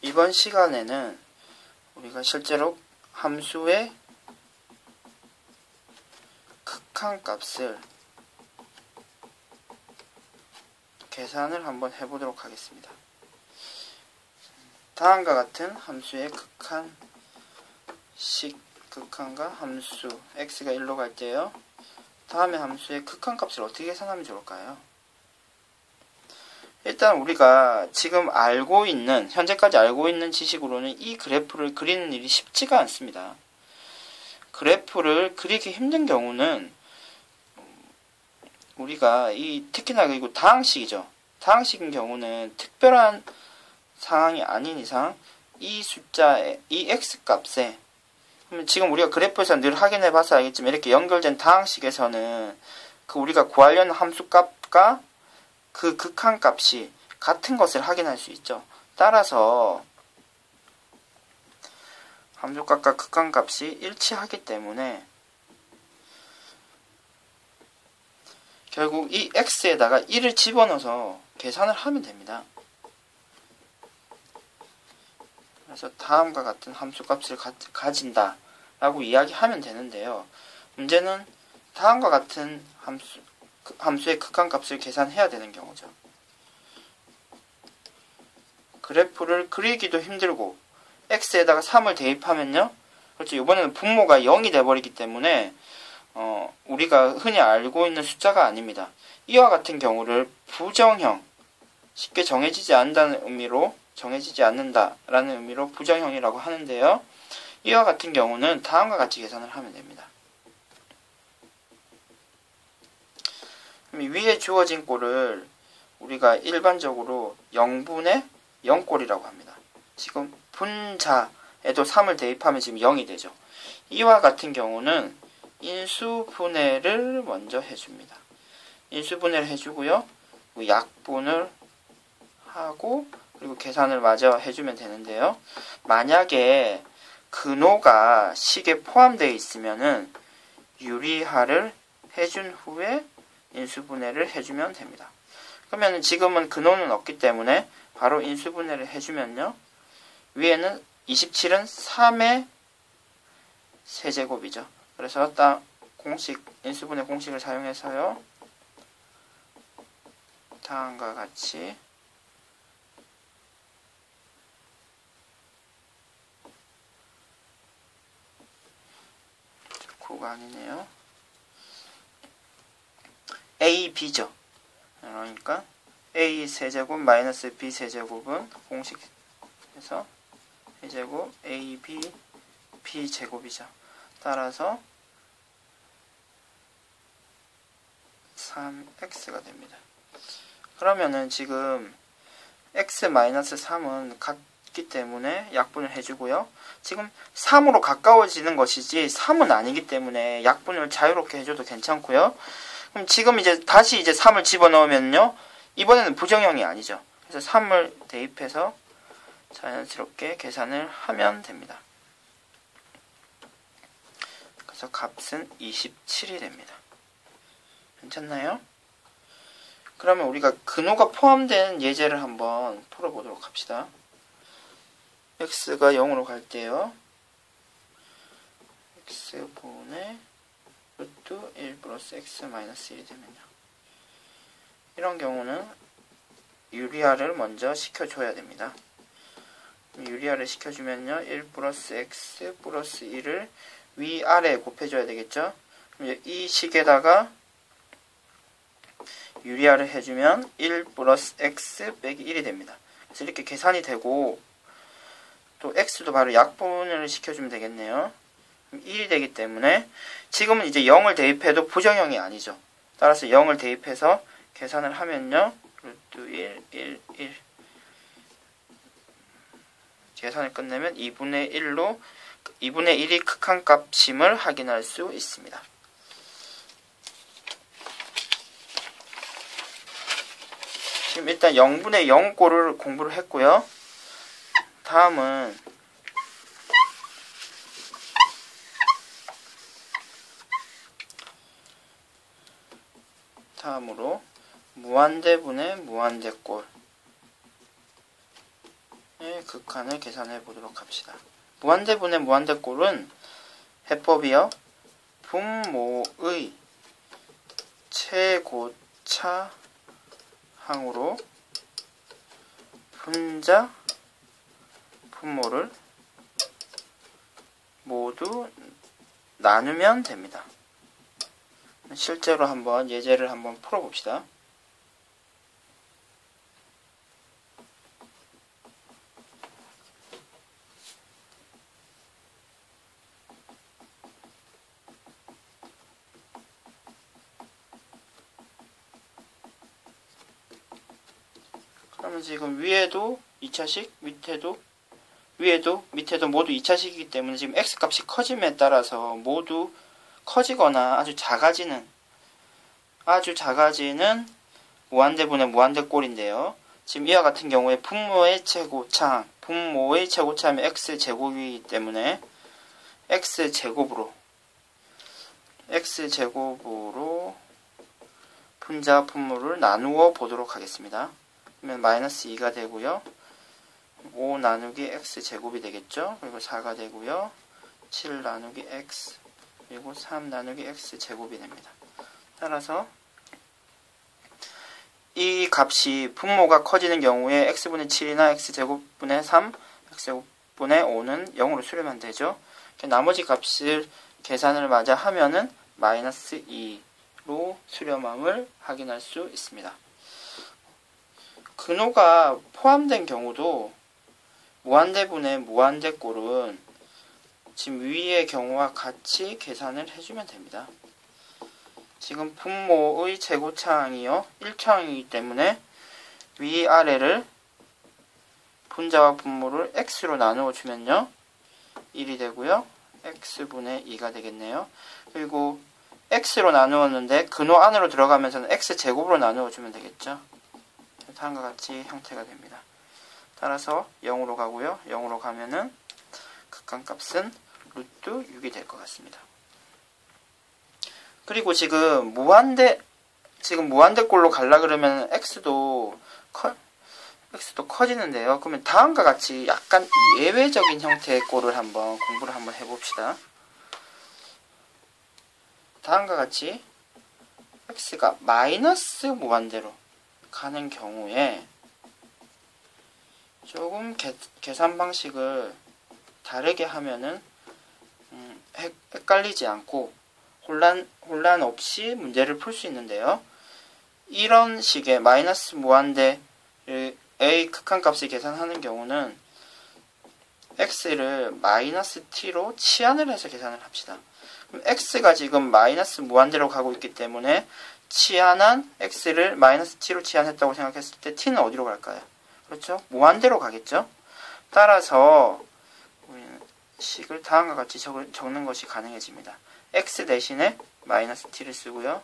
이번 시간에는 우리가 실제로 함수의 극한값을 계산을 한번 해보도록 하겠습니다. 다음과 같은 함수의 극한과 함수 x가 1로 갈 때요. 다음의 함수의 극한값을 어떻게 계산하면 좋을까요? 일단 우리가 지금 현재까지 알고 있는 지식으로는 이 그래프를 그리는 일이 쉽지가 않습니다. 그래프를 그리기 힘든 경우는 우리가 특히나 그리고 다항식이죠. 다항식인 경우는 특별한 상황이 아닌 이상 이 x값에 지금 우리가 그래프에서 늘 확인해 봐서 알겠지만 이렇게 연결된 다항식에서는 우리가 구하려는 함수값과 그 극한값이 같은 것을 확인할 수 있죠. 따라서 함수값과 극한값이 일치하기 때문에 결국 이 x에다가 1을 집어넣어서 계산을 하면 됩니다. 그래서 다음과 같은 함수값을 가진다 라고 이야기하면 되는데요. 문제는 다음과 같은 함수의 극한값을 계산해야 되는 경우죠. 그래프를 그리기도 힘들고 x에다가 3을 대입하면요. 그렇죠. 이번에는 분모가 0이 돼버리기 때문에 우리가 흔히 알고 있는 숫자가 아닙니다. 이와 같은 경우를 부정형, 쉽게 정해지지 않는다는 의미로 부정형이라고 하는데요. 이와 같은 경우는 다음과 같이 계산을 하면 됩니다. 위에 주어진 꼴을 우리가 일반적으로 0분의 0꼴이라고 합니다. 지금 분자에도 3을 대입하면 지금 0이 되죠. 이와 같은 경우는 인수분해를 먼저 해줍니다. 인수분해를 해주고요. 약분을 하고 그리고 계산을 마저 해주면 되는데요. 만약에 근호가 식에 포함되어 있으면은 유리화를 해준 후에 인수분해를 해주면 됩니다. 그러면 지금은 근호는 없기 때문에 바로 인수분해를 해주면요. 위에는 27은 3의 세제곱이죠. 그래서 딱 인수분해 공식을 사용해서요. 다음과 같이 코가 아니네요. a, b죠. 그러니까 a 세제곱 마이너스 b 세제곱은 공식에서 세제곱 a, b 제곱이죠. 따라서 3x가 됩니다. 그러면은 지금 x-3은 같기 때문에 약분을 해주고요. 지금 3으로 가까워지는 것이지 3은 아니기 때문에 약분을 자유롭게 해줘도 괜찮고요. 그럼 지금 다시 3을 집어넣으면요. 이번에는 부정형이 아니죠. 그래서 3을 대입해서 자연스럽게 계산을 하면 됩니다. 그래서 값은 27이 됩니다. 괜찮나요? 그러면 우리가 근호가 포함된 예제를 한번 풀어보도록 합시다. x가 0으로 갈 때요. x분의 루트 1 플러스 x 마이너스 1이 되면요. 이런 경우는 유리화를 먼저 시켜줘야 됩니다. 유리화를 시켜주면요. 1 플러스 x 플러스 1을 위아래에 곱해줘야 되겠죠. 이 식에다가 유리화를 해주면 1 플러스 x 빼기 1이 됩니다. 그래서 이렇게 계산이 되고 또 x도 바로 약분을 시켜주면 되겠네요. 1이 되기 때문에 지금은 0을 대입해도 부정형이 아니죠. 따라서 0을 대입해서 계산을 하면요. 루트 1 계산을 끝내면 2분의 1이 극한값임을 확인할 수 있습니다. 지금 일단 0분의 0꼴을 공부를 했고요. 다음은 무한대분의 무한대꼴의 경우의 극한을 계산해 보도록 합시다. 무한대분의 무한대꼴은 해법이요. 분모의 최고차 항으로 분자, 분모를 모두 나누면 됩니다. 실제로 한번 예제를 한번 풀어봅시다. 그러면 지금 위에도 2차식, 위에도 밑에도 모두 2차식이기 때문에 지금 x값이 커짐에 따라서 모두 커지거나 아주 작아지는 무한대분의 무한대꼴인데요. 지금 이와 같은 경우에 분모의 최고차하면 x제곱이기 때문에 x제곱으로 분자와 분모를 나누어 보도록 하겠습니다. 그러면 마이너스 2가 되고요. 5 나누기 x제곱이 되겠죠. 그리고 4가 되고요. 7 나누기 x 그리고 3 나누기 x제곱이 됩니다. 따라서 이 값이 분모가 커지는 경우에 x분의 7이나 x제곱분의 3, x제곱분의 5는 0으로 수렴하면 되죠. 나머지 값을 계산을 마저 하면은 마이너스 2로 수렴함을 확인할 수 있습니다. 근호가 포함된 경우도 무한대분의 무한대꼴은 지금 위의 경우와 같이 계산을 해주면 됩니다. 지금 분모의 최고차항이요 1차항이기 때문에 위아래를 분자와 분모를 x로 나누어 주면요 1이 되고요 x분의 2가 되겠네요. 그리고 x로 나누었는데 근호 안으로 들어가면서는 x제곱으로 나누어 주면 되겠죠. 다음과 같이 형태가 됩니다. 따라서 0으로 가고요. 0으로 가면은 극한값은 루트 6이 될 것 같습니다. 그리고 지금 무한대꼴로 가려 그러면 x도 커지는데요. 그러면 다음과 같이 약간 예외적인 형태의 꼴을 한번 공부를 한번 해봅시다. 다음과 같이 x가 마이너스 무한대로 가는 경우에 조금 계산 방식을 다르게 하면은 헷갈리지 않고 혼란 없이 문제를 풀 수 있는데요. 이런 식의 마이너스 무한대의 극한값을 계산하는 경우는 x를 마이너스 t로 치환을 해서 계산을 합시다. 그럼 x가 지금 마이너스 무한대로 가고 있기 때문에 치환한 x를 마이너스 t로 치환했다고 생각했을 때 t는 어디로 갈까요? 그렇죠? 무한대로 가겠죠? 따라서 우리는 식을 다음과 같이 적는 것이 가능해집니다. x 대신에 마이너스 t를 쓰고요.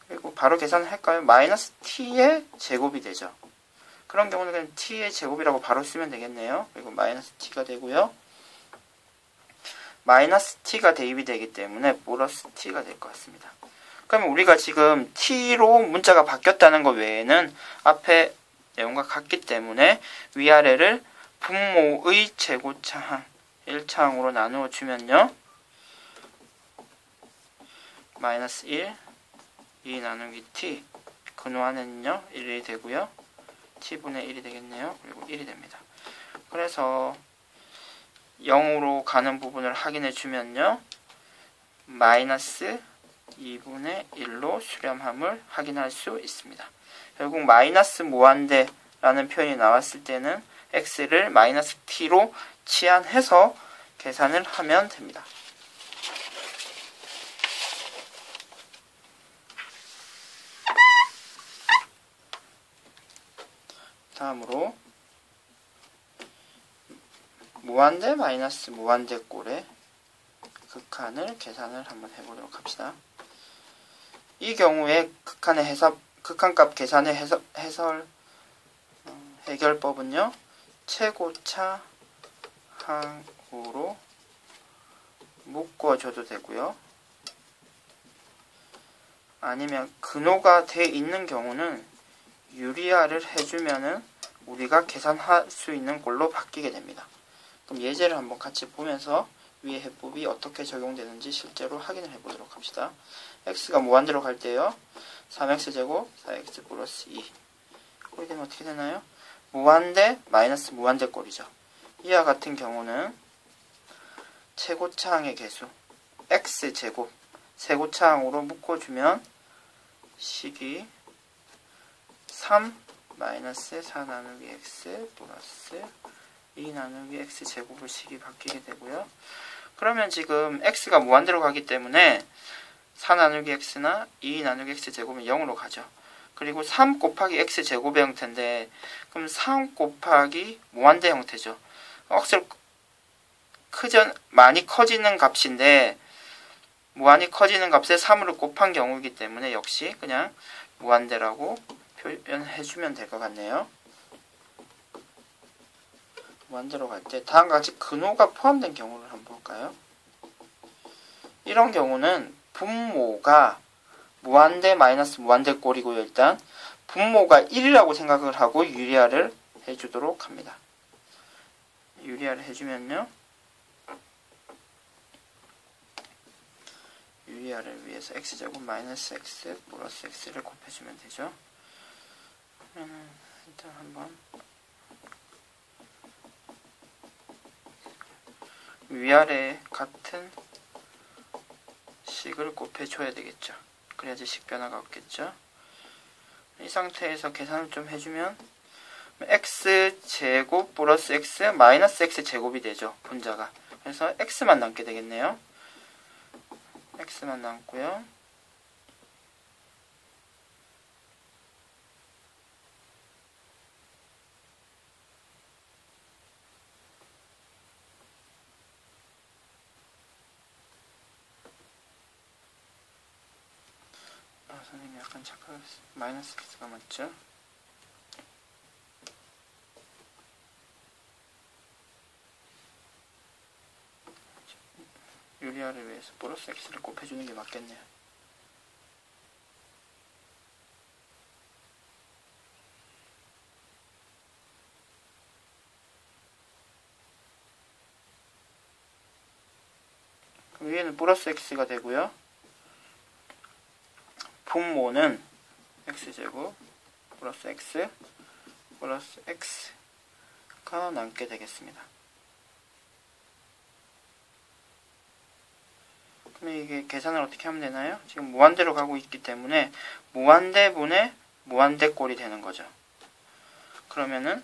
그리고 바로 계산을 할까요? 마이너스 t의 제곱이 되죠. 그런 경우는 그냥 t의 제곱이라고 바로 쓰면 되겠네요. 그리고 마이너스 t가 되고요. 마이너스 t가 대입이 되기 때문에 플러스 t가 될 것 같습니다. 그러면 우리가 지금 t로 문자가 바뀌었다는 것 외에는 앞에 내용과 같기 때문에 위아래를 분모의 최고차항 1차항으로 나누어 주면요. 마이너스 1, 2 나누기 t 근호 안에는요 1이 되고요. t분의 1이 되겠네요. 그리고 1이 됩니다. 그래서 0으로 가는 부분을 확인해 주면요. 마이너스 2분의 1로 수렴함을 확인할 수 있습니다. 결국 마이너스 무한대라는 표현이 나왔을 때는 x를 마이너스 t로 치환해서 계산을 하면 됩니다. 다음으로 무한대 마이너스 무한대꼴의 극한을 계산을 한번 해보도록 합시다. 이 경우에 극한값 계산의 해결법은요. 최고차 항으로 묶어줘도 되고요. 아니면 근호가 돼 있는 경우는 유리화를 해주면은 우리가 계산할 수 있는 꼴로 바뀌게 됩니다. 그럼 예제를 한번 같이 보면서 위의 해법이 어떻게 적용되는지 실제로 확인을 해보도록 합시다. x가 무한대로 갈 때요. 3x제곱 4x 플러스 2 꼴이 되면 어떻게 되나요? 무한대 마이너스 무한대 꼴이죠. 이와 같은 경우는 최고차항의 개수 x제곱 세고차항으로 묶어주면 식이 3 마이너스 4 나누기 x 플러스 2 나누기 x제곱으로 식이 바뀌게 되고요. 그러면 지금 x가 무한대로 가기 때문에 4 나누기 x나 2 나누기 x제곱은 0으로 가죠. 그리고 3 곱하기 x제곱의 형태인데 그럼 3 곱하기 무한대 형태죠. 억수로 많이 커지는 값인데 무한히 커지는 값에 3으로 곱한 경우이기 때문에 역시 그냥 무한대라고 표현해주면 될 것 같네요. 무한대로 갈 때 다음과 같이 근호가 포함된 경우를 한번 볼까요? 이런 경우는 분모가 무한대 마이너스 무한대 꼴이고요. 일단 분모가 1이라고 생각을 하고 유리화를 해주도록 합니다. 유리화를 해주면요. 유리화를 위해서 x제곱 마이너스 x 플러스 x를 곱해주면 되죠. 그러면 일단 한번 위아래 같은 식을 곱해줘야 되겠죠. 그래야지 식 변화가 없겠죠. 이 상태에서 계산을 좀 해주면 x제곱 플러스 x 마이너스 x제곱이 되죠. 분자가. 그래서 x만 남게 되겠네요. x만 남고요. 선생님이 약간 착각했어요. 마이너스 x가 맞죠? 유리화를 위해서 플러스 x를 곱해주는 게 맞겠네요. 그럼 위에는 플러스 x가 되고요. 분모는 x제곱 플러스 x 플러스 x가 남게 되겠습니다. 그럼 이게 계산을 어떻게 하면 되나요? 지금 무한대로 가고 있기 때문에 무한대분의 무한대 꼴이 되는 거죠. 그러면은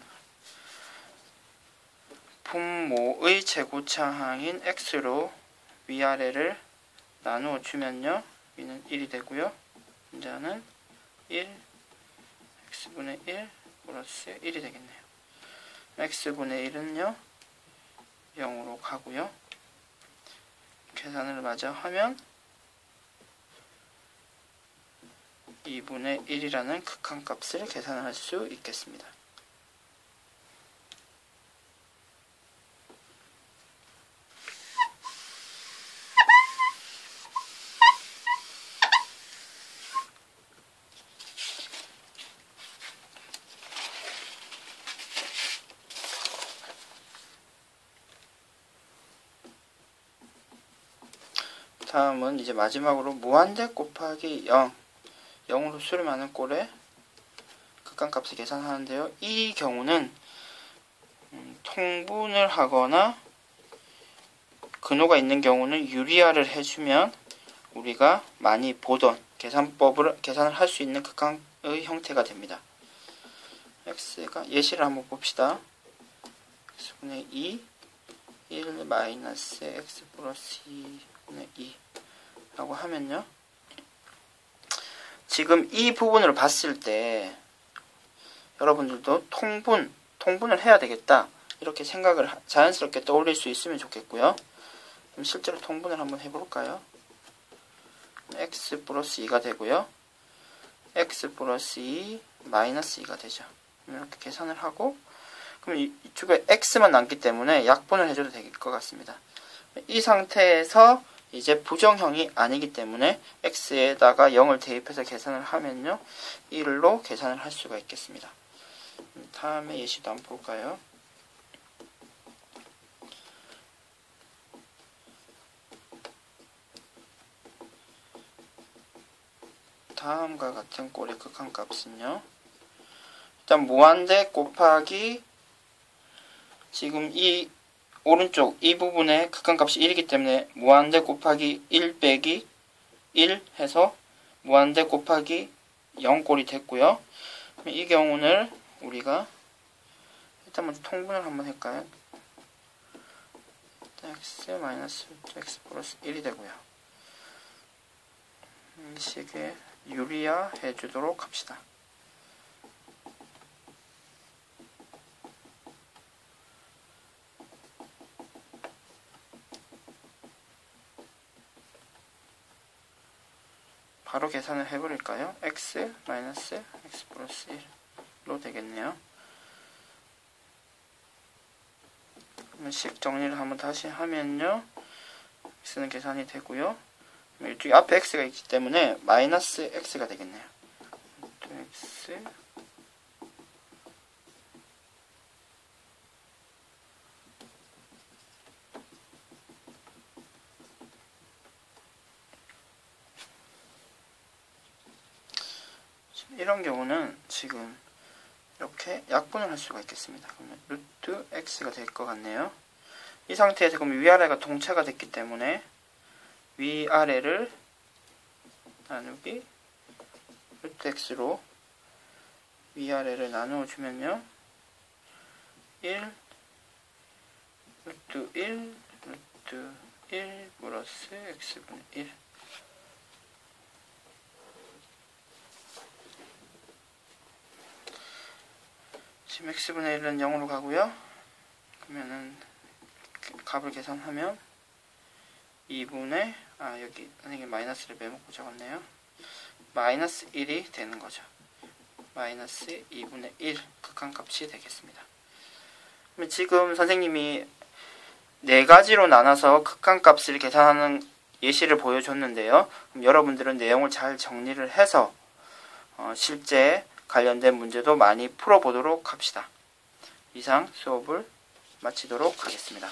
분모의 최고차항인 x로 위아래를 나누어 주면요. 위는 1이 되고요. 분자는 1, x분의 1 플러스 1이 되겠네요. x분의 1은요. 0으로 가고요. 계산을 마저 하면 2분의 1이라는 극한값을 계산할 수 있겠습니다. 다음은 이제 마지막으로 무한대 곱하기 0으로 수렴하는 꼴의 극한값을 계산하는데요. 이 경우는 통분을 하거나 근호가 있는 경우는 유리화를 해주면 우리가 많이 보던 계산을 할 수 있는 극한의 형태가 됩니다. x가 예시를 한번 봅시다. x분의 2 1 마이너스 x 플러스 2분의 2 라고 하면요. 지금 이 부분을 봤을 때 여러분들도 통분을 해야 되겠다 이렇게 생각을 자연스럽게 떠올릴 수 있으면 좋겠고요. 그럼 실제로 통분을 한번 해볼까요? x 플러스 2가 되고요. x 플러스 2 마이너스 2가 되죠. 이렇게 계산을 하고 그럼 이쪽에 x만 남기 때문에 약분을 해줘도 될 것 같습니다. 이 상태에서 이제 부정형이 아니기 때문에 x에다가 0을 대입해서 계산을 하면요. 1로 계산을 할 수가 있겠습니다. 다음에 예시도 한번 볼까요? 다음과 같은 꼴의 극한값은요. 일단 무한대 곱하기 지금 이 오른쪽 이 부분에 극한값이 1이기 때문에 무한대 곱하기 1 빼기 1 해서 무한대 곱하기 0꼴이 됐고요. 이 경우는 우리가 일단 먼저 통분을 한번 할까요? x 마이너스 x 플러스 1이 되고요. 이 식에 유리화 해주도록 합시다. 바로 계산을 해버릴까요? x 마이너스 x 플러스 1로 되겠네요. 그러면 식 정리를 한번 다시 하면요. x는 계산이 되고요. 이쪽에 앞에 x가 있기 때문에 마이너스 x가 되겠네요. x 이런 경우는 지금 이렇게 약분을 할 수가 있겠습니다. 그러면 루트 x가 될 것 같네요. 이 상태에서 그럼 위아래가 동차가 됐기 때문에 위아래를 나누기 루트 x로 위아래를 나누어 주면요. 1 루트 1 루트 1 플러스 x분의 1 지금 x분의 1은 0으로 가고요. 그러면은 값을 계산하면 2분의 여기 선생님 마이너스를 빼먹고 적었네요. 마이너스 1이 되는 거죠. 마이너스 2분의 1 극한값이 되겠습니다. 그럼 지금 선생님이 4가지로 나눠서 극한값을 계산하는 예시를 보여줬는데요. 그럼 여러분들은 내용을 잘 정리를 해서 실제 관련된 문제도 많이 풀어보도록 합시다. 이상 수업을 마치도록 하겠습니다.